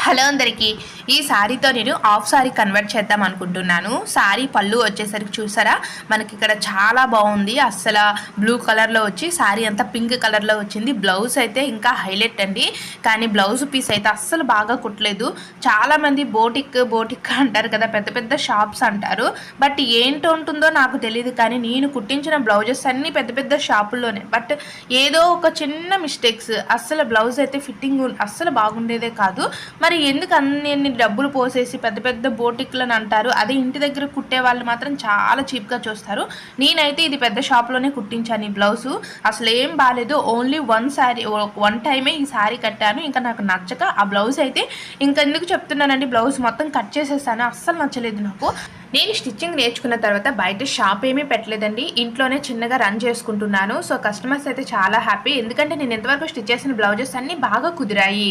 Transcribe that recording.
Hello అందరికీ, ఈ శారీతో నేను హాఫ్ శారీ కన్వర్ట్ చేద్దాం అనుకుంటున్నాను. శారీ పళ్ళు వచ్చేసరికి చూసారా, మనకి ఇక్కడ చాలా బాగుంది. అస్సలు బ్లూ కలర్లో వచ్చి శారీ అంతా పింక్ కలర్లో వచ్చింది. బ్లౌజ్ అయితే ఇంకా హైలైట్ అండి. కానీ బ్లౌజ్ పీస్ అయితే అస్సలు బాగా కుట్టలేదు. చాలామంది బోటిక్ అంటారు కదా, పెద్ద పెద్ద షాప్స్ అంటారు. బట్ ఏంటో ఉంటుందో నాకు తెలియదు. కానీ నేను కుట్టించిన బ్లౌజెస్ అన్నీ పెద్ద పెద్ద షాపుల్లోనే. బట్ ఏదో ఒక చిన్న మిస్టేక్స్, అస్సలు బ్లౌజ్ అయితే ఫిట్టింగ్ అస్సలు బాగుండేదే కాదు. మరి ఎందుకు అన్ని డబ్బులు పోసేసి పెద్ద పెద్ద బోటిక్లను అంటారు. అదే ఇంటి దగ్గర కుట్టే వాళ్ళు మాత్రం చాలా చీప్గా చూస్తారు. నేనైతే ఇది పెద్ద షాప్లోనే కుట్టించాను. ఈ బ్లౌజు అసలు ఏం బాగాలేదు. ఓన్లీ వన్ టైమే ఈ శారీ కట్టాను. ఇంకా నాకు నచ్చక ఆ బ్లౌజ్ అయితే ఇంకెందుకు చెప్తున్నానండి, బ్లౌజ్ మొత్తం కట్ చేసేసాను. అస్సలు నచ్చలేదు నాకు. నేను స్టిచ్చింగ్ నేర్చుకున్న తర్వాత బయట షాప్ ఏమీ పెట్టలేదండి, ఇంట్లోనే చిన్నగా రన్ చేసుకుంటున్నాను. సో కస్టమర్స్ అయితే చాలా హ్యాపీ, ఎందుకంటే నేను ఎంతవరకు స్టిచ్ చేసిన బ్లౌజెస్ అన్నీ బాగా కుదిరాయి.